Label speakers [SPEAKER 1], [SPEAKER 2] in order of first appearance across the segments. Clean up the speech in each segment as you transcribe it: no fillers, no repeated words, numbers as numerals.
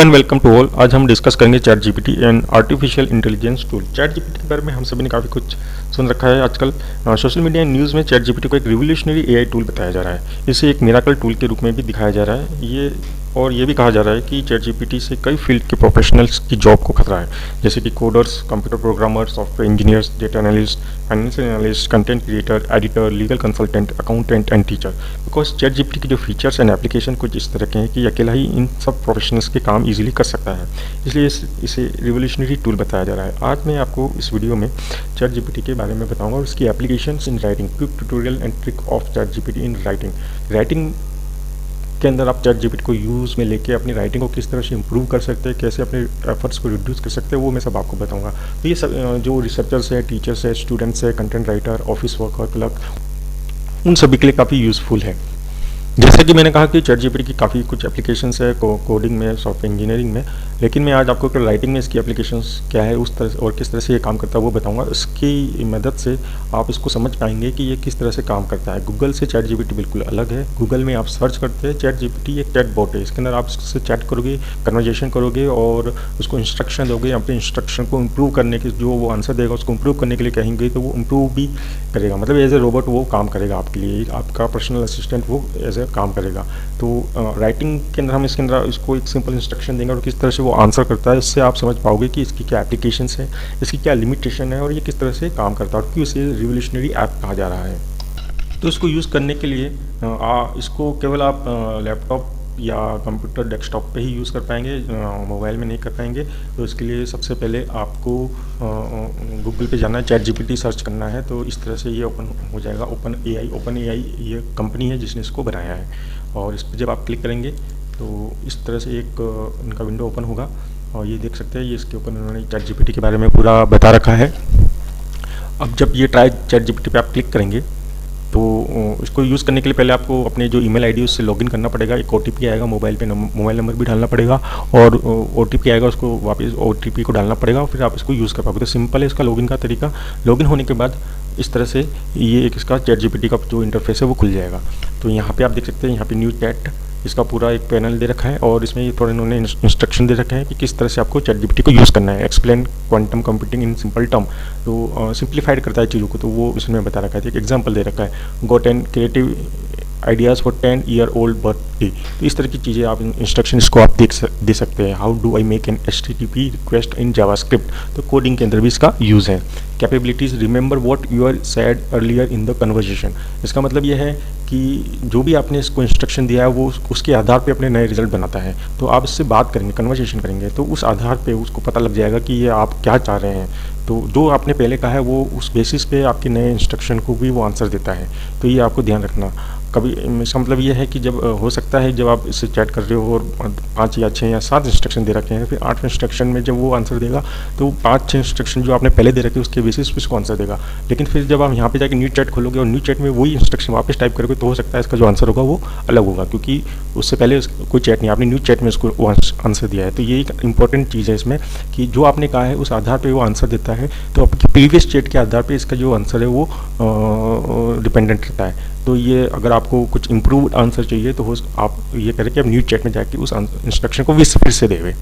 [SPEAKER 1] And welcome to all. आज हम discuss करेंगे chat GPT and artificial intelligence tool. Chat GPT के बारे में हम सभी ने काफ़ी कुछ सुन रखा है। आजकल सोशल मीडिया एंड न्यूज़ में चैट जीपीटी को एक रिवोल्यूशनरी एआई टूल बताया जा रहा है। इसे एक मिराकल टूल के रूप में भी दिखाया जा रहा है। ये भी कहा जा रहा है कि चैट जीपीटी से कई फील्ड के प्रोफेशनल्स की जॉब को खतरा है, जैसे कि coders, computer programmer, software engineers, data analyst, financial analyst, content creator, editor, legal consultant, accountant and teacher. Because chat GPT के जो फीचर्स एंड एप्लीकेशन कुछ इस तरह के हैं कि अकेला ही इन सब प्रोफेशनल्स के काम इजीली कर सकता है, इसलिए इसे रिवोल्यूशनरी टूल बताया जा रहा है। आज मैं आपको इस वीडियो में चैट जीपीटी के बारे में बताऊंगा और उसकी applications in writing, quick tutorial and trick of chat GPT in writing के अंदर आप चैट जीपीटी को यूज़ में लेके अपनी राइटिंग को किस तरह से इंप्रूव कर सकते हैं, कैसे अपने एफर्ट्स को रिड्यूस कर सकते हैं, वो मैं सब आपको बताऊंगा। तो ये सब जो रिसर्चर्स है, टीचर्स है, स्टूडेंट्स है, content writer, office worker, clerk, उन सभी के लिए काफ़ी यूज़फुल है। जैसे कि मैंने कहा कि चैट जीपीटी की काफ़ी कुछ एप्लीकेशंस है कोडिंग में, सॉफ्टवेयर इंजीनियरिंग में, लेकिन मैं आज आपको राइटिंग में इसकी एप्लीकेशंस क्या है उस तरह और किस तरह से ये काम करता है वो बताऊंगा। इसकी मदद से आप इसको समझ पाएंगे कि ये किस तरह से काम करता है। गूगल से चैट जीपीटी बिल्कुल अलग है। गूगल में आप सर्च करते हैं चैट जीपीटी एक चैट बॉट है। इसके अंदर आप इससे चैट करोगे, कन्वर्जेशन करोगे और उसको इंस्ट्रक्शन दोगे। अपने इंस्ट्रक्शन को इम्प्रूव करने के जो वो आंसर देगा उसको इम्प्रूव करने के लिए कहेंगे तो वो इम्प्रूव भी करेगा। मतलब एज ए रोबोट वो काम करेगा आपके लिए, आपका पर्सनल असिस्टेंट वो एज ए काम करेगा। तो राइटिंग के अंदर हम इसके अंदर इसको एक सिंपल इंस्ट्रक्शन देंगे और किस तरह से वो आंसर करता है। इससे आप समझ पाओगे कि इसकी क्या एप्लीकेशंस है, इसकी क्या लिमिटेशन है और ये किस तरह से काम करता है और क्यों इसे रिवोल्यूशनरी ऐप कहा जा रहा है। तो इसको यूज़ करने के लिए इसको केवल आप लैपटॉप या कंप्यूटर डेस्कटॉप पे ही यूज़ कर पाएंगे, मोबाइल में नहीं कर पाएंगे। तो इसके लिए सबसे पहले आपको गूगल पे जाना है, चैट जीपीटी सर्च करना है। तो इस तरह से ये ओपन हो जाएगा। ओपन एआई ये कंपनी है जिसने इसको बनाया है और इस पर जब आप क्लिक करेंगे तो इस तरह से एक उनका विंडो ओपन होगा और ये देख सकते हैं ये इसके ऊपर उन्होंने चैट जीपीटी के बारे में पूरा बता रखा है। अब जब ये ट्राई चैट जीपीटी पे आप क्लिक करेंगे तो इसको यूज़ करने के लिए पहले आपको अपने जो ईमेल आईडी उससे लॉगिन करना पड़ेगा। एक ओटीपी आएगा, मोबाइल पे मोबाइल नंबर भी डालना पड़ेगा और ओटीपी आएगा, उसको वापस ओटीपी को डालना पड़ेगा और फिर आप इसको यूज़ कर पाओगे। तो सिंपल है इसका लॉगिन का तरीका। लॉगिन होने के बाद इस तरह से ये एक इसका चैट जीपीटी का जो इंटरफेस है वो खुल जाएगा। तो यहाँ पे आप देख सकते हैं यहाँ पे न्यू चैट इसका पूरा एक पैनल दे रखा है और इसमें थोड़ा इन्होंने इंस्ट्रक्शन दे रखे हैं कि किस तरह से आपको चैट जीपीटी को यूज़ करना है। Explain quantum computing in simple term, तो सिंप्लीफाइड करता है चीज़ों को, तो वो इसमें बता रखा है। एक एग्जांपल दे रखा है, गो 10 creative ideas for 10-year-old birthday. तो इस तरह की चीज़ें आप इंस्ट्रक्शन इसको आप दे सकते हैं। How do I make an HTTP request in JavaScript, तो कोडिंग के अंदर भी इसका यूज़ है। Capabilities, remember what you are said earlier in the conversation. इसका मतलब यह है कि जो भी आपने इसको इंस्ट्रक्शन दिया है वो उसके आधार पे अपने नए रिजल्ट बनाता है। तो आप इससे बात करेंगे, कन्वर्सेशन करेंगे, तो उस आधार पे उसको पता लग जाएगा कि ये आप क्या चाह रहे हैं। तो जो आपने पहले कहा है वो उस बेसिस पे आपके नए इंस्ट्रक्शन को भी वो आंसर देता है। तो ये आपको ध्यान रखना। कभी इसका मतलब ये है कि जब हो सकता है जब आप इससे चैट कर रहे हो और 5 या 6 या 7 इंस्ट्रक्शन दे रखे हैं, फिर 8वें इंस्ट्रक्शन में जब वो आंसर देगा तो 5-6 इंस्ट्रक्शन जो आपने पहले दे रखे उसके बेसिस पे उसको आंसर देगा। लेकिन फिर जब आप यहाँ पे जाके न्यू चैट खोलोगे और न्यू चैट में वही इंस्ट्रक्शन वापस टाइप करोगे तो हो सकता है इसका जो आंसर होगा वो अलग होगा, क्योंकि उससे पहले कोई चैट नहीं, आपने न्यू चैट में उसको वो आंसर दिया है। तो ये एक इंपॉर्टेंट चीज़ है इसमें कि जो आपने कहा है उस आधार पर वो आंसर देता है। तो आपकी प्रीवियस चैट के आधार पर इसका जो आंसर है वो डिपेंडेंट रहता है। तो ये अगर आपको कुछ इम्प्रूव्ड आंसर चाहिए तो आप ये करें कि आप न्यू चैट में जाके उस इंस्ट्रक्शन को फिर से देवे।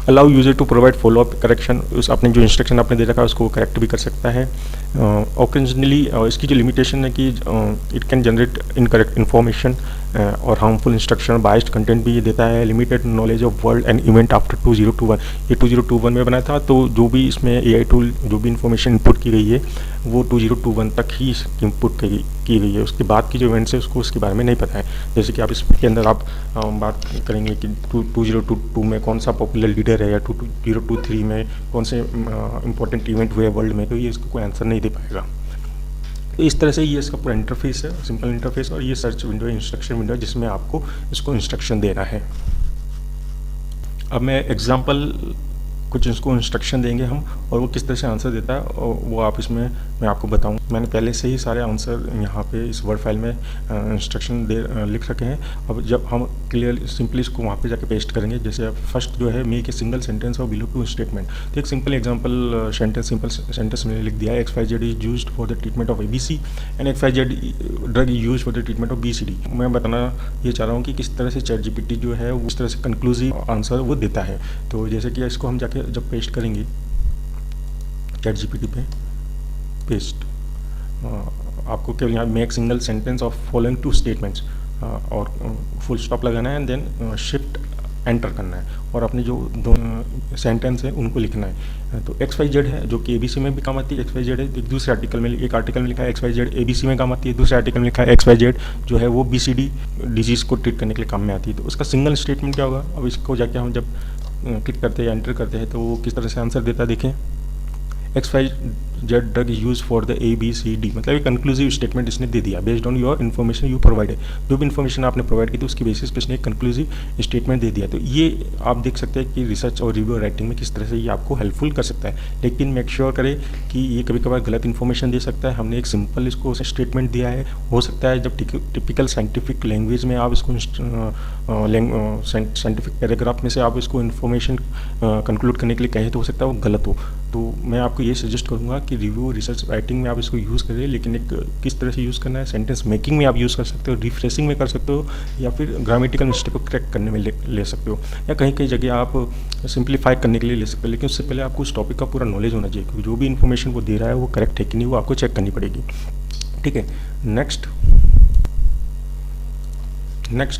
[SPEAKER 1] Allow user to provide follow up correction, उस आपने जो इंस्ट्रक्शन आपने दे रखा है उसको करेक्ट भी कर सकता है। ओकेजनली इसकी जो लिमिटेशन है कि it can generate incorrect information और हार्मफुल इंस्ट्रक्शन, बाइस्ड कंटेंट भी ये देता है। Limited knowledge of world and event after 2021, ये 2021 में बना था। तो जो भी इसमें एआई टूल जो भी इन्फॉर्मेशन इनपुट की गई है वो 2021 तक ही इनपुट की गई है। उसके बाद की जो इवेंट्स है उसको उसके बारे में नहीं पता है। जैसे कि आप इसके अंदर आप बात करेंगे कि 2022 में कौन सा पॉपुलर लीडर है या 2023 में कौन से इंपॉर्टेंट इवेंट हुए वर्ल्ड में, तो ये इसको कोई आंसर नहीं दे पाएगा। तो इस तरह से ये इसका पूरा इंटरफेस है, सिंपल इंटरफेस। और ये सर्च विंडो है, इंस्ट्रक्शन विंडो है, जिसमें आपको इसको इंस्ट्रक्शन देना है। अब मैं एग्जांपल कुछ इसको इंस्ट्रक्शन देंगे हम और वो किस तरह से आंसर देता है और वो आप इसमें मैं आपको बताऊं, मैंने पहले से ही सारे आंसर यहाँ पे इस वर्ड फाइल में इंस्ट्रक्शन लिख रखे हैं। अब जब हम क्लियर सिंपली इसको वहाँ पे जाके पेस्ट करेंगे, जैसे फर्स्ट जो है मेक ए सिंगल सेंटेंस और बिलो टू स्टेटमेंट, तो एक सिंपल एग्जांपल सिंपल सेंटेंस मैंने लिख दिया है, XYZ is used for the treatment of ABC and XYZ drug is used for the treatment of BCD। मैं बताना ये चाह रहा हूँ कि किस तरह से चैट जीपीटी जो है वो इस तरह से कंक्लूसिव आंसर वो देता है। तो जैसे कि इसको हम जाके जब पेस्ट करेंगे चैट जीपीटी पे पेस्ट, आपको केवल यहाँ make single sentence of following two statements और फुल स्टॉप लगाना है एंड देन शिफ्ट एंटर करना है और अपने जो दो सेंटेंस है उनको लिखना है। तो XYZ है जो कि ABC में भी काम आती है, XYZ है एक दूसरे आर्टिकल में, एक आर्टिकल में लिखा है XYZ ABC में काम आती है, दूसरे आर्टिकल में लिखा है XYZ जो है वो BCD डिजीज़ को ट्रीट करने के लिए काम में आती है। तो उसका सिंगल स्टेटमेंट क्या होगा, अब इसको जाके हम जब क्लिक करते हैं एंटर करते हैं तो वो किस तरह से आंसर देता है, देखें XYZ drug use for the ABCD, मतलब एक कंक्लूसिव स्टेटमेंट इसने दे दिया based on your information you provided. जो भी इन्फॉर्मेशन आपने प्रोवाइड की थी उसकी बेसिस पे इसने एक कंक्लूसिव स्टेटमेंट दे दिया। तो ये आप देख सकते हैं कि रिसर्च और रिव्यू राइटिंग में किस तरह से ये आपको हेल्पफुल कर सकता है, लेकिन मेक श्योर करें कि ये कभी कभार गलत इन्फॉर्मेशन दे सकता है। हमने एक सिंपल इसको स्टेटमेंट दिया है, हो सकता है जब टिपिकल साइंटिफिक लैंग्वेज में आप इसको साइंटिफिक पैराग्राफ में से आप इसको इन्फॉर्मेशन कंक्लूड करने के लिए कहें तो हो सकता है वो गलत हो। तो मैं आपको ये सजेस्ट करूँगा कि रिव्यू रिसर्च राइटिंग में आप इसको यूज़ करें, लेकिन एक किस तरह से यूज़ करना है, सेंटेंस मेकिंग में आप यूज़ कर सकते हो, रिफ्रेशिंग में कर सकते हो, या फिर ग्रामेटिकल मिस्टेक को करेक्ट करने में ले सकते हो, या कहीं कहीं जगह आप सिंप्लीफाई करने के लिए ले सकते हो। लेकिन उससे पहले आपको उस टॉपिक का पूरा नॉलेज होना चाहिए, क्योंकि जो भी इन्फॉर्मेशन वो दे रहा है वो करेक्ट है कि नहीं वो आपको चेक करनी पड़ेगी। ठीक है, नेक्स्ट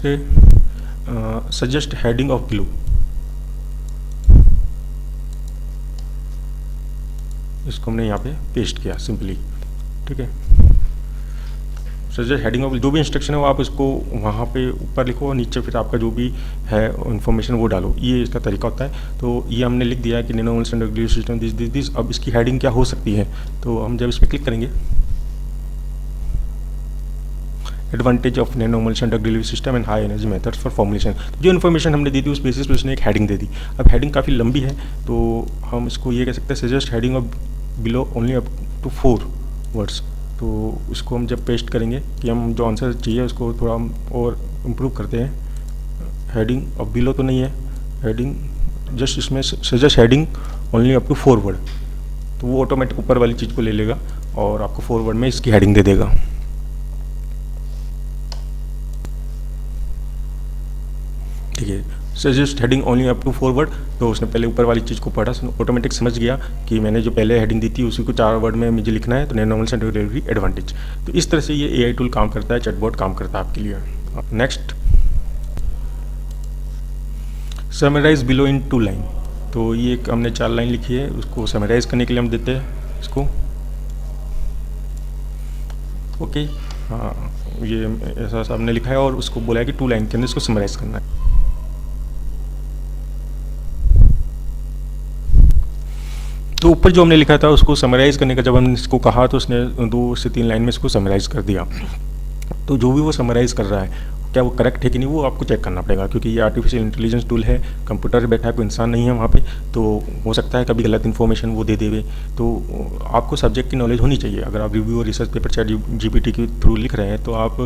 [SPEAKER 1] है सजेस्ट हेडिंग ऑफ बिलो। इसको हमने यहाँ पे पेस्ट किया सिंपली। ठीक है, सजेस्ट हेडिंग ऑफ, जो भी इंस्ट्रक्शन है वो आप इसको वहाँ पे ऊपर लिखो और नीचे फिर आपका जो भी है इन्फॉर्मेशन वो डालो, ये इसका तरीका होता है। तो ये हमने लिख दिया है कि नैनो एम्ल्स डिलीवरी सिस्टम दिस। अब इसकी हेडिंग क्या हो सकती है, तो हम जब इस पर क्लिक करेंगे advantage of nano emulsions drug delivery system and high energy methods for formulation, जो इन्फॉर्मेशन हमने दी थी उस बेसिस पे उसने एक हेडिंग दे दी। अब हेडिंग काफ़ी लंबी है तो हम इसको ये कह सकते हैं suggest heading of below only up to 4 words. तो इसको हम जब पेस्ट करेंगे कि हम जो आंसर चाहिए उसको थोड़ा हम और इम्प्रूव करते हैं। हेडिंग ऑफ बिलो तो नहीं है, हेडिंग जस्ट इसमें suggest heading only up to 4 word, तो वो ऑटोमेटिक ऊपर वाली चीज़ को ले लेगा और आपको 4 वर्ड में इसकी हेडिंग दे देगा। ठीक है, suggest heading only up to 4 word, तो उसने पहले ऊपर वाली चीज़ को पढ़ा, ऑटोमेटिक समझ गया कि मैंने जो पहले हेडिंग दी थी उसी को 4 वर्ड में मुझे लिखना है, तो nano emulsions drug delivery advantage. तो इस तरह से ये AI टूल काम करता है, चैटबॉट काम करता है आपके लिए। Next, summarize below in 2 line. तो ये एक हमने 4 लाइन लिखी है, उसको समराइज करने के लिए हम देते हैं इसको। ओके, हाँ, ये ऐसा हमने लिखा है और उसको बोला है कि 2 लाइन के अंदर इसको समराइज करना है। तो ऊपर जो हमने लिखा था उसको समराइज़ करने का जब हमने इसको कहा तो उसने 2 से 3 लाइन में इसको समराइज़ कर दिया। तो जो भी वो समराइज़ कर रहा है क्या वो करेक्ट है कि नहीं वो आपको चेक करना पड़ेगा, क्योंकि ये आर्टिफिशियल इंटेलिजेंस टूल है, कंप्यूटर बैठा है, कोई इंसान नहीं है वहाँ पे, तो हो सकता है कभी गलत इन्फॉर्मेशन वो दे देवे। तो आपको सब्जेक्ट की नॉलेज होनी चाहिए। अगर आप रिव्यू और रिसर्च पेपर चैट जीपीटी के थ्रू लिख रहे हैं तो आप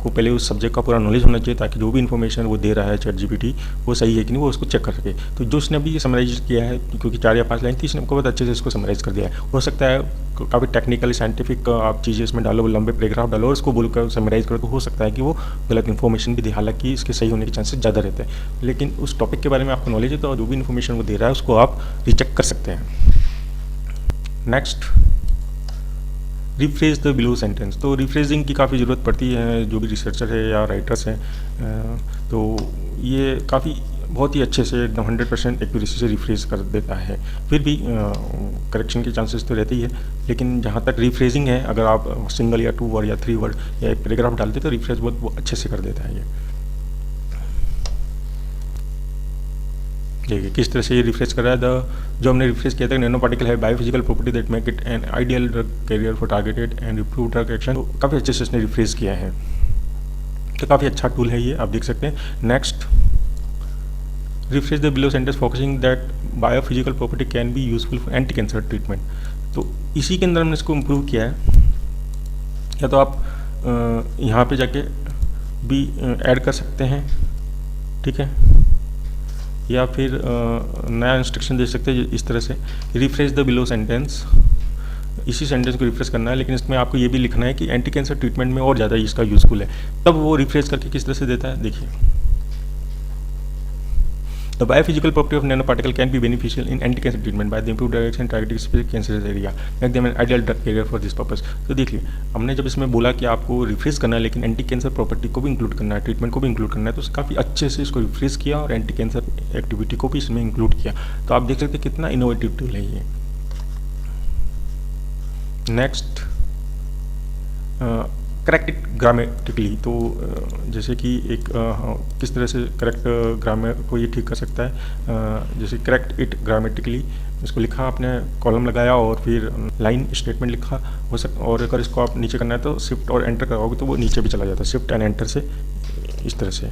[SPEAKER 1] को पहले उस सब्जेक्ट का पूरा नॉलेज होना चाहिए, ताकि जो भी इन्फॉर्मेशन वो दे रहा है चैट जीपीटी वो सही है कि नहीं वो उसको चेक कर सके। तो जो उसने अभी ये समराइज किया है, क्योंकि 4 या 5 लाइन थी, इसने आपको बहुत अच्छे से इसको समराइज कर दिया है। हो सकता है काफ़ी टेक्निकल साइंटिफिक आप चीज़ें इसमें डालो, लंबे पैराग्राफ डालो और उसको बोलकर समराइज करो, तो हो सकता है कि वो गलत इन्फॉर्मेशन भी दे, हालांकि इसके सही होने के चांसेस ज़्यादा रहते हैं। लेकिन उस टॉपिक के बारे में आपको नॉलेज है तो जो भी इन्फॉर्मेशन वो दे रहा है उसको आप रिचेक कर सकते हैं। Next, rephrase the below sentence. तो रिफ्रेजिंग की काफ़ी ज़रूरत पड़ती है जो भी रिसर्चर है या राइटर्स हैं, तो ये काफ़ी बहुत ही अच्छे से एकदम 100% एक्यूरेसी से रिफ्रेज कर देता है। फिर भी करेक्शन के चांसेस तो रहते ही है, लेकिन जहाँ तक रिफ्रेजिंग है, अगर आप सिंगल या 2 वर्ड या 3 वर्ड या एक पैराग्राफ डालते तो रिफ्रेज बहुत अच्छे से कर देता है ये। देखिए किस तरह से ये रिफ्रेश कर रहा है। जो हमने रिफ्रेश किया था, नैनो पार्टिकल है biophysical property that make it an ideal drug carrier for targeted and improve drug action. तो काफ़ी अच्छे से इसने रिफ्रेश किया है, तो काफ़ी अच्छा टूल है ये, आप देख सकते हैं। Next, refresh the below sentence focusing that biophysical property can be useful for anti cancer treatment. तो इसी के अंदर हमने इसको इम्प्रूव किया है। या तो आप यहाँ पे जाके भी ऐड कर सकते हैं, ठीक है, या फिर नया इंस्ट्रक्शन दे सकते हैं इस तरह से, रिफ्रेश द बिलो सेंटेंस। इसी सेंटेंस को रिफ्रेश करना है, लेकिन इसमें आपको ये भी लिखना है कि एंटी कैंसर ट्रीटमेंट में और ज़्यादा इसका यूजफुल है। तब वो रिफ्रेश करके किस तरह से देता है, देखिए, the biophysical property of nano particle can be beneficial in anti cancer treatment by the improve direction targeting specific cancerous area, make them an ideal drug carrier for this purpose. तो देखिए, हमने जब इसमें बोला कि आपको रिफ्रेश करना है, लेकिन एंटी कैंसर प्रॉपर्टी को भी इंक्लूड करना है, ट्रीटमेंट को भी इंक्लूड करना है, तो काफ़ी अच्छे से इसको रिफ्रेश किया और एंटी कैंसर एक्टिविटी को भी इसमें इंक्लूड किया। तो आप देख सकते हैं कितना इनोवेटिव टूल है ये। Next, correct it grammatically. तो जैसे कि एक किस तरह से करेक्ट ग्रामर को ये ठीक कर सकता है, जैसे करेक्ट इट ग्रामेटिकली, इसको लिखा आपने, कॉलम लगाया और फिर लाइन स्टेटमेंट लिखा हो सकता। और अगर इसको आप नीचे करना है तो शिफ्ट और एंटर कराओगे तो वो नीचे भी चला जाता है, शिफ्ट एंड एंटर से। इस तरह से,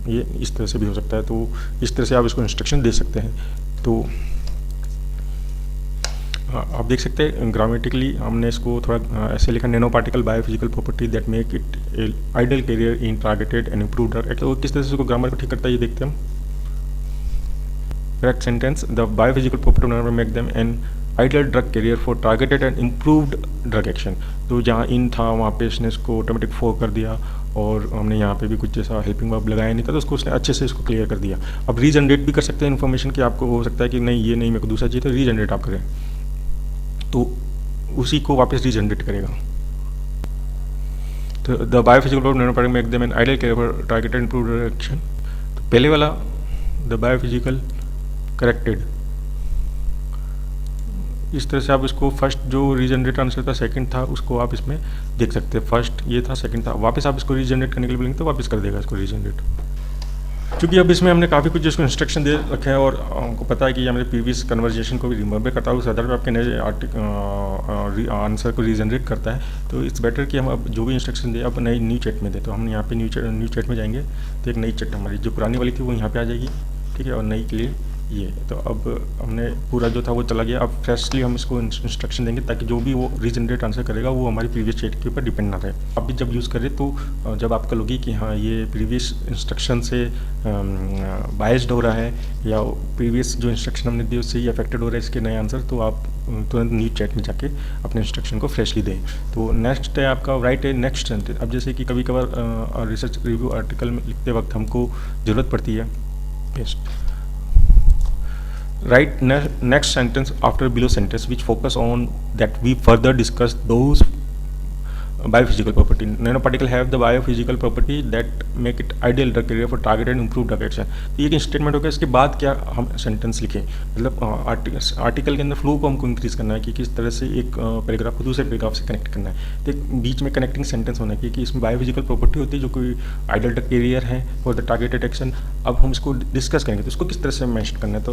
[SPEAKER 1] ये इस तरह से भी हो सकता है। तो इस तरह से आप इसको इंस्ट्रक्शन दे सकते हैं। तो आप देख सकते हैं ग्रामेटिकली हमने इसको थोड़ा ऐसे लिखा, nano particle biophysical property that make it ideal carrier in targeted and improve drug. तो किस तरह से इसको ग्रामर को ठीक करता है ये देखते हैं हम। Correct sentence, the biophysical property of make them an ideal drug carrier for targeted and improved drug action. तो जहाँ इन था वहाँ पे इसने इसको ऑटोमेटिक फॉर कर दिया, और हमने यहाँ पे भी कुछ जैसा हेल्पिंग वर्ब लगाया नहीं था, तो उसको उसने अच्छे से इसको क्लियर कर दिया। अब रीजनरेट भी कर सकते हैं इन्फॉर्मेशन की, आपको हो सकता है कि नहीं ये नहीं मेरे को दूसरा चाहिए, तो रीजनरेट आप करें तो उसी को वापस रीजनरेट करेगा। तो the biophysical nano particle make them an ideal carrier for targeted and improved drug action. तो पहले वाला द बायोफिजिकल करेक्टेड, इस तरह से आप इसको फर्स्ट जो रीजनरेट आंसर था, सेकंड था, उसको आप इसमें देख सकते हैं। फर्स्ट ये था, सेकंड था, वापस आप इसको रीजनरेट करने के लिए बोलेंगे तो वापस कर देगा इसको रीजनरेट। क्योंकि अब इसमें हमने काफ़ी कुछ जिसको इंस्ट्रक्शन दे रखे हैं और हमको पता है कि ये हमारे प्रीवियस कन्वर्जेशन को भी रिमेंबर करता है, उस आधार पर आपके नए आंसर को रीजनरेट करता है। तो इट्स बेटर कि हम अब जो भी इंस्ट्रक्शन दे अब नई न्यू चैट में दे। तो हम यहाँ पे न्यू चैट में जाएंगे तो एक नई चैट हमारी जो पुरानी वाली थी वो यहाँ पे आ जाएगी, ठीक है, और नई के लिए ये। तो अब हमने पूरा जो था वो चला गया। अब फ्रेशली हम इसको इंस्ट्रक्शन देंगे ताकि जो भी वो रीजनरेट आंसर करेगा वो हमारी प्रीवियस चैट के ऊपर डिपेंड ना रहे। आप भी जब यूज़ करें तो जब आपको लगे कि हाँ ये प्रीवियस इंस्ट्रक्शन से बायस्ड हो रहा है या प्रीवियस जो इंस्ट्रक्शन हमने दी उससे ही अफेक्टेड हो रहा है इसके नए आंसर, तो आप तुरंत न्यू चैट में जाके अपने इंस्ट्रक्शन को फ्रेशली दें। तो नेक्स्ट है आपका राइट है नेक्स्ट सेंटेंस। अब जैसे कि कभी कभार रिसर्च रिव्यू आर्टिकल में लिखते वक्त हमको ज़रूरत पड़ती है paste. Write next sentence after below sentence which focus on that we further discuss those biophysical property. Nanoparticle have the biophysical property that make it ideal drug carrier for targeted and improved drug action. तो ये एक statement हो गया। इसके बाद क्या हम sentence लिखें, मतलब आर्टिकल के अंदर फ्लो को हमको इंक्रीज करना है कि किस तरह से एक पैराग्राफ को दूसरे पैराग्राफ से कनेक्ट करना है। तो एक बीच में कनेक्टिंग सेंटेंस होना चाहिए कि इसमें बायोफिजिकल प्रॉपर्टी होती है जो कोई आइडियल ड्रग कैरियर है फॉर द टारगेटेड एक्शन। अब हम इसको डिस्कस करेंगे तो इसको किस तरह से मेंशन करना है। तो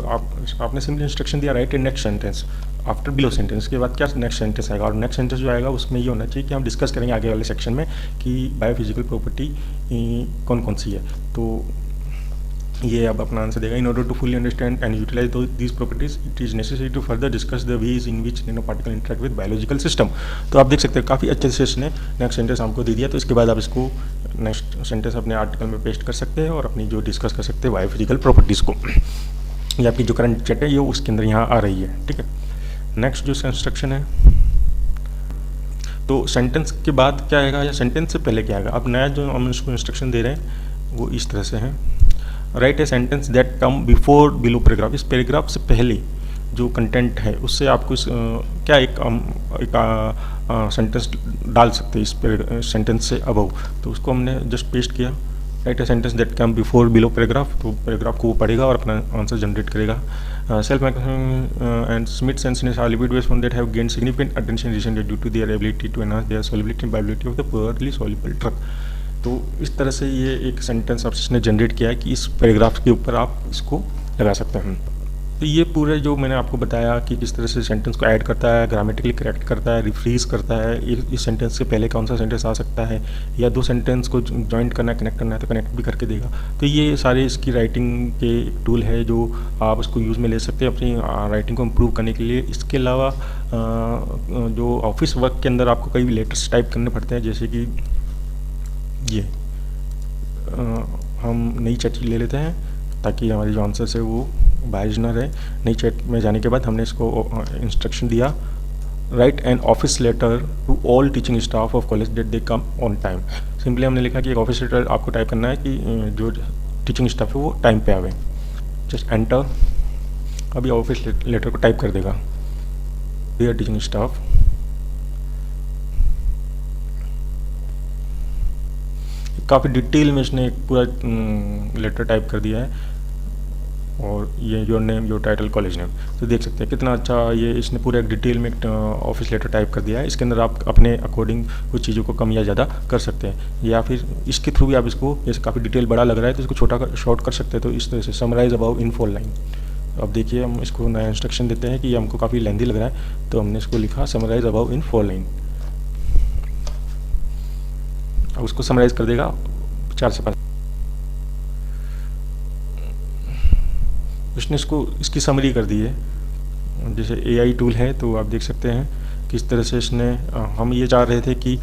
[SPEAKER 1] आपने सिंपल इंस्ट्रक्शन दिया, write a next sentence after below sentence. के बाद क्या नेक्स्ट सेंटेंस आएगा, और नेक्स्ट सेंटेंस जो आएगा उसमें ये होना चाहिए कि हम डिस्कस करेंगे आगे वाले सेक्शन में कि बायोफिजिकल प्रॉपर्टी कौन कौन सी है। तो ये अब अपना आंसर देगा। In order to fully understand and utilize these properties it is necessary to further discuss the ways in which nano particle interact with biological system. तो आप देख सकते हैं काफ़ी अच्छे से इसने नेक्स्ट सेंटेंस हमको दे दिया। तो इसके बाद आप इसको नेक्स्ट सेंटेंस अपने आर्टिकल में पेस्ट कर सकते हैं और अपनी जो डिस्कस कर सकते हैं बायोफिजिकल प्रॉपर्टीज़ को। ये आपकी जो करंट चैट है ये उसके अंदर यहाँ आ रही है, ठीक है। नेक्स्ट जो इंस्ट्रक्शन है, तो सेंटेंस के बाद क्या आएगा या सेंटेंस से पहले क्या आएगा। अब नया जो हम इसको इंस्ट्रक्शन दे रहे हैं वो इस तरह से है, right a sentence that come before below paragraph. इस पैराग्राफ से पहले जो कंटेंट है उससे आपको क्या एक सेंटेंस डाल सकते हैं इस सेंटेंस से अबव। तो उसको हमने जस्ट पेस्ट किया, write a sentence that come before below paragraph. तो पैराग्राफ को वो पढ़ेगा और अपना आंसर जनरेट करेगा। सेल्फ एंड स्मिथ एंड स्नेस are lipid based that have gained significant attention recently due to their ability to enhance their solubility and bioavailability of the poorly soluble drug. तो इस तरह से ये एक सेंटेंस आप इसने जनरेट किया है कि इस पैराग्राफ के ऊपर आप इसको लगा सकते हैं। तो ये पूरे जो मैंने आपको बताया कि किस तरह से सेंटेंस को ऐड करता है, ग्रामेटिकली करेक्ट करता है, रिफ्रीज करता है, इस सेंटेंस से पहले कौन सा सेंटेंस आ सकता है, या दो सेंटेंस को जॉइंट करना है, कनेक्ट करना है तो कनेक्ट भी करके देगा। तो ये सारे इसकी राइटिंग के टूल है जो आप उसको यूज़ में ले सकते हैं अपनी राइटिंग को इम्प्रूव करने के लिए। इसके अलावा जो ऑफिस वर्क के अंदर आपको कई लेटर्स टाइप करने पड़ते हैं, जैसे कि ये हम नई चैट ले लेते हैं ताकि हमारी जो आंसर्स है वो बाइज ना रहे। नई चैट में जाने के बाद हमने इसको इंस्ट्रक्शन दिया, write an office letter to all teaching staff of college that they come on time. Simply हमने लिखा कि एक ऑफिस लेटर आपको टाइप करना है कि जो टीचिंग स्टाफ है वो टाइम पे आवे। जस्ट एंटर, अभी ऑफिस लेटर को टाइप कर देगा, डियर टीचिंग स्टाफ। काफ़ी डिटेल में इसने एक पूरा लेटर टाइप कर दिया है, और ये your name your title college name. तो देख सकते हैं कितना अच्छा ये इसने पूरा एक डिटेल में ऑफिस लेटर टाइप कर दिया है। इसके अंदर आप अपने अकॉर्डिंग कुछ चीज़ों को कम या ज़्यादा कर सकते हैं, या फिर इसके थ्रू भी आप इसको, जैसे काफ़ी डिटेल बड़ा लग रहा है तो इसको छोटा शॉर्ट कर सकते हैं। तो इस तरह से समराइज अबाउट इन 4 लाइन। अब देखिए हम इसको नया इंस्ट्रक्शन देते हैं कि ये हमको काफ़ी लेंदी लग रहा है, तो हमने इसको लिखा समराइज अबाउट इन 4 लाइन। अब उसको समराइज कर देगा 4 से 5। उसने इसकी समरी कर दी है। जैसे AI टूल है तो आप देख सकते हैं किस तरह से इसने, हम ये चाह रहे थे कि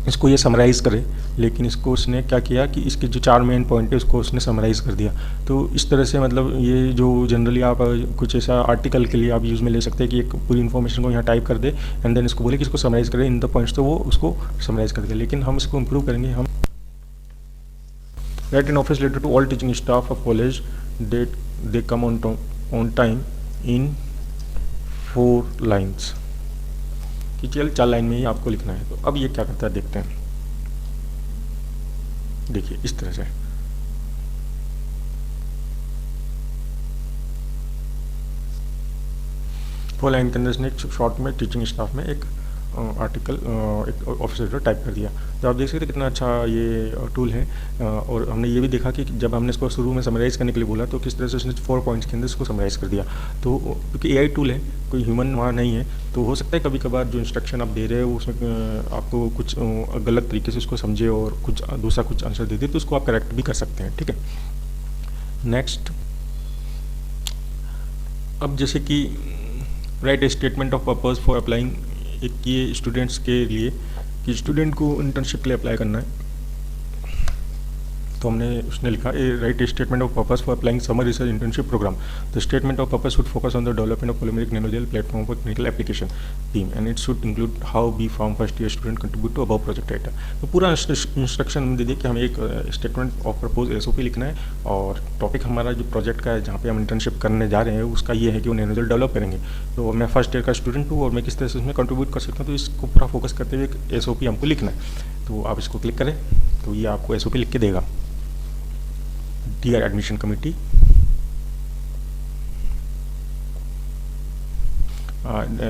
[SPEAKER 1] इसको ये समराइज़ करे, लेकिन इसको उसने क्या किया कि इसके जो 4 मेन पॉइंट है उसको उसने समराइज़ कर दिया। तो इस तरह से मतलब ये जो जनरली आप कुछ ऐसा आर्टिकल के लिए आप यूज़ में ले सकते हैं कि एक पूरी इन्फॉर्मेशन को यहाँ टाइप कर दे एंड देन इसको बोले कि इसको समराइज़ करें इन द पॉइंट्स, तो वो उसको समराइज़ कर दे। लेकिन हम इसको इम्प्रूव करेंगे। हम write an office letter to all teaching staff of college that they come on time in 4 lines, कि चल 4 लाइन में ही आपको लिखना है। तो अब ये क्या करता है देखते हैं। देखिए इस तरह से 4 लाइन के अंदर इसने एक शॉर्ट में टीचिंग स्टाफ में एक आर्टिकल एक ऑफिस लेटर टाइप कर दिया। तो आप देख सकते हैं कितना अच्छा ये टूल है। और हमने ये भी देखा कि जब हमने इसको शुरू में समराइज़ करने के लिए बोला तो किस तरह से उसने 4 पॉइंट्स के अंदर इसको समराइज़ कर दिया। तो क्योंकि AI टूल है, कोई ह्यूमन वहाँ नहीं है, तो हो सकता है कभी कभार जो इंस्ट्रक्शन आप दे रहे हो उसमें आपको कुछ गलत तरीके से उसको समझे और कुछ दूसरा कुछ आंसर दे दे, तो उसको आप करेक्ट भी कर सकते हैं। ठीक है, नेक्स्ट। अब जैसे कि right a statement of purpose for applying, एक ये स्टूडेंट्स के लिए कि स्टूडेंट को इंटर्नशिप के लिए अप्लाई करना है, तो हमने उसने लिखा a write a statement of purpose for applying summer research internship programme. The statement of purpose should focus on the development of polymeric nanogel platform for clinical application team and it should include how B pharm first year student contribute to above project item. तो पूरा instruction दे दिया कि हमें एक statement of propose SOP लिखना है, और topic हमारा जो प्रोजेक्ट का है जहाँ पे हम इंटर्नशिप करने जा रहे हैं उसका ये है कि वो नैनोजेल डेवलप करेंगे। तो मैं फर्स्ट ईयर का स्टूडेंट हूँ और मैं किस तरह से उसमें कंट्रीब्यूट कर सकता हूँ, तो इसको पूरा फोकस करते हुए एक SOP हमको लिखना है। तो आप इसको क्लिक करें तो ये आपको SOP लिख के देगा। Dear admission committee,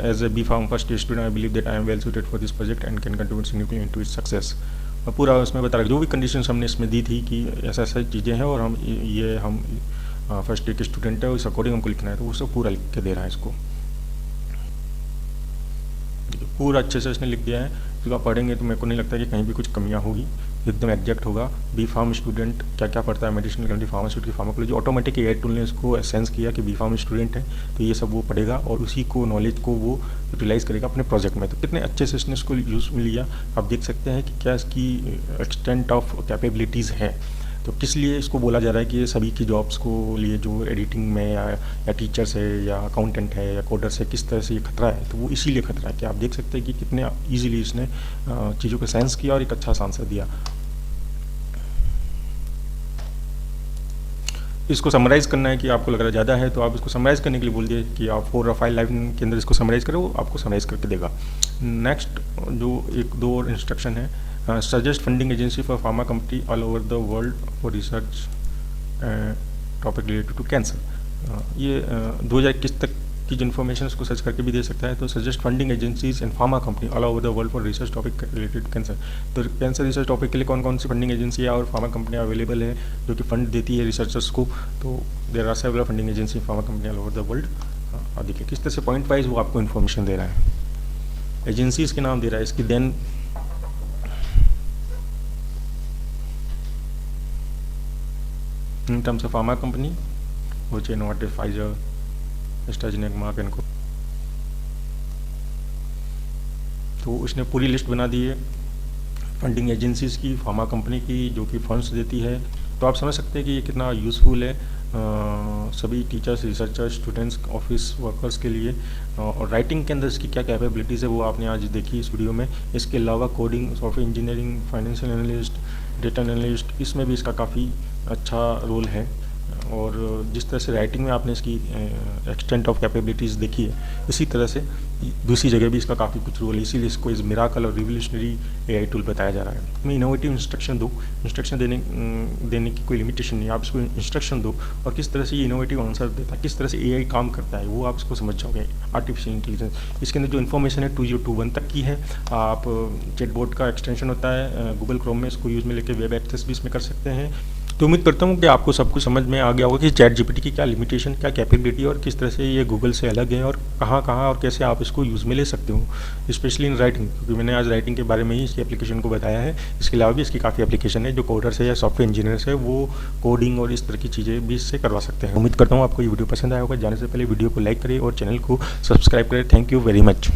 [SPEAKER 1] as a B.Pharm first year student, I believe that I am well suited for this project and can contribute significantly into its success. पूरा उसमें बता रहा जो भी कंडीशंस हमने इसमें दी थी कि ऐसा ऐसा चीज़ें हैं और हम फर्स्ट ईयर के स्टूडेंट है, उस अकॉर्डिंग हमको लिखना है, तो वो सब पूरा लिख के दे रहा है इसको। पूरा अच्छे से इसने लिख दिया है। तो आप पढ़ेंगे तो मेरे को नहीं लगता कि कहीं भी कुछ कमियां होगी, एकदम एग्जैक्ट होगा। B.Pharm स्टूडेंट क्या क्या पढ़ता है, medicinal chemistry, pharmaceutical, pharmacology, automatic AI tool ने इसको सेंस किया कि B.Pharm स्टूडेंट है, तो ये सब वो पढ़ेगा और उसी को नॉलेज को वो यूटिलाइज़ करेगा अपने प्रोजेक्ट में। तो कितने अच्छे से इसने इसको यूज़ में लिया। आप देख सकते हैं कि क्या इसकी एक्सटेंट ऑफ कैपेबिलिटीज़ हैं। तो किस लिए इसको बोला जा रहा है कि ये सभी की जॉब्स को लिए जो एडिटिंग में या टीचर्स है या अकाउंटेंट है या कोडर्स है, किस तरह से ये खतरा है। तो वो इसीलिए खतरा है कि आप देख सकते हैं कि कितने इजीली इसने चीज़ों को सेंस किया और एक अच्छा आंसर दिया। इसको समराइज़ करना है कि आपको लग रहा है ज़्यादा है, तो आप इसको समराइज़ करने के लिए बोल दिए कि आप 4 और 5 लाइन के अंदर इसको समराइज़ करें, वो आपको समराइज़ करके देगा। नेक्स्ट जो 1-2 और इंस्ट्रक्शन है, suggest funding agency for pharma company all over the world for research topic related to cancer. ये 2021 तक की जो इन्फॉर्मेशन उसको सर्च करके भी दे सकता है। तो suggest funding agencies and pharma company all over the world for research topic related cancer. तो कैंसर रिसर्च टॉपिक के लिए कौन कौन सी फंडिंग एजेंसी और फार्मा कंपनियाँ अवेलेबल है जो कि फंड देती है रिसर्चर्स को। तो there are several funding agency pharma company all over the world. देखिए किस तरह से पॉइंट वाइज वो आपको इन्फॉर्मेशन दे रहा है, एजेंसीज के नाम दे रहा है इसकी। Then in terms of pharma company which Novartis, Pfizer, AstraZeneca, Merck and Co. तो उसने पूरी लिस्ट बना दी है फंडिंग एजेंसीज की, फार्मा कंपनी की जो कि फंड्स देती है। तो आप समझ सकते हैं कि ये कितना यूज़फुल है सभी teachers, researchers, students, office workers के लिए। और राइटिंग के अंदर इसकी क्या कैपेबिलिटीज़ है वो आपने आज देखी इस वीडियो में। इसके अलावा coding, software engineering, financial analyst, data analyst, इसमें भी इसका काफ़ी अच्छा रोल है। और जिस तरह से राइटिंग में आपने इसकी एक्सटेंट ऑफ कैपेबिलिटीज़ देखी है, इसी तरह से दूसरी जगह भी इसका काफ़ी कुछ रोल है। इसीलिए इसको इस मिराकल और रिवोल्यूशनरी एआई टूल बताया जा रहा है। मैं इनोवेटिव इंस्ट्रक्शन दो, इंस्ट्रक्शन देने की कोई लिमिटेशन नहीं है। आप इसको इंस्ट्रक्शन दो और किस तरह से ये इनोवेटिव आंसर देता है, किस तरह से एआई काम करता है, वो आप इसको समझ जाओगे। आर्टिफिशियल इंटेलिजेंस, इसके अंदर जो इन्फॉर्मेशन है 2021 तक की है। आप चैटबॉट का एक्सटेंशन होता है गूगल क्रोम में, इसको यूज़ में लेकर वेब एक्सेस भी इसमें कर सकते हैं। तो उम्मीद करता हूँ कि आपको सब कुछ समझ में आ गया होगा कि चैट जीपीटी की क्या लिमिटेशन, क्या कैपेबिलिटी और किस तरह से ये गूगल से अलग है और कहाँ कहाँ और कैसे आप इसको यूज़ में ले सकते हो, स्पेशली इन राइटिंग, क्योंकि मैंने आज राइटिंग के बारे में ही इसकी एप्लीकेशन को बताया है। इसके अलावा भी इसकी काफ़ी एप्लीकेशन है जो कोडर्स है या सॉफ्टवेयर इंजीनियर्स है वो कोडिंग और इस तरह की चीज़ें भी इससे करवा सकते हैं। उम्मीद करता हूँ आपको ये वीडियो पसंद आया होगा। जाने से पहले वीडियो को लाइक करें और चैनल को सब्सक्राइब करें। Thank you very much.